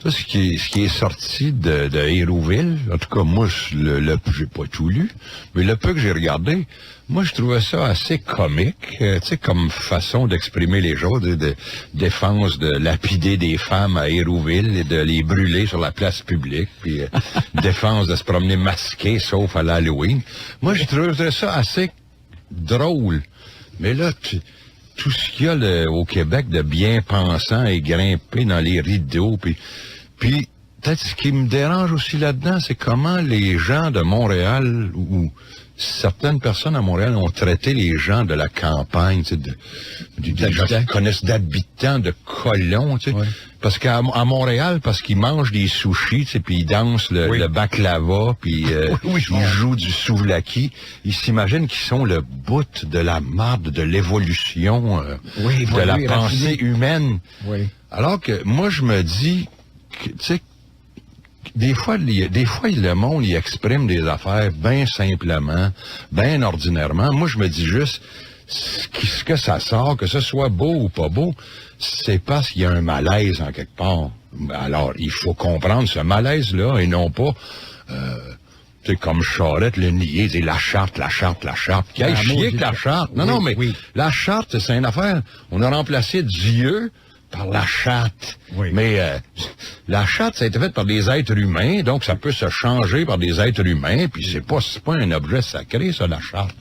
Ça, ce qui est sorti de Hérouville, en tout cas, moi, j'ai pas tout lu, mais le peu que j'ai regardé, moi, je trouvais ça assez comique, tu sais, comme façon d'exprimer les choses, de défense de lapider des femmes à Hérouville et de les brûler sur la place publique, puis défense de se promener masqué, sauf à l'Halloween. Moi, je trouvais ça assez drôle. Mais là, tout ce qu'il y a au Québec de bien-pensant et grimpé dans les rideaux, puis peut-être ce qui me dérange aussi là-dedans, c'est comment les gens de Montréal, ou certaines personnes à Montréal ont traité les gens de la campagne, tu sais, des gens qui connaissent d'habitants, de colons, tu sais. Ouais. Parce qu'à Montréal, parce qu'ils mangent des sushis, tu sais, puis ils dansent le baklava, puis ils jouent du souvlaki, ils s'imaginent qu'ils sont le bout de la marde de l'évolution, de la pensée humaine. Oui. Alors que moi, je me dis, tu sais, des fois, le monde, il exprime des affaires bien simplement, bien ordinairement. Moi, je me dis juste, ce que ça sort, que ce soit beau ou pas beau, c'est parce qu'il y a un malaise en quelque part. Alors, il faut comprendre ce malaise-là et non pas, tu sais, comme Charette le nier, c'est la charte. Qui a chier que la charte. Non, mais la charte, c'est une affaire. On a remplacé Dieu par la chatte. Oui. Mais la chatte, ça a été faite par des êtres humains, donc ça peut se changer par des êtres humains, puis c'est pas un objet sacré, ça, la chatte.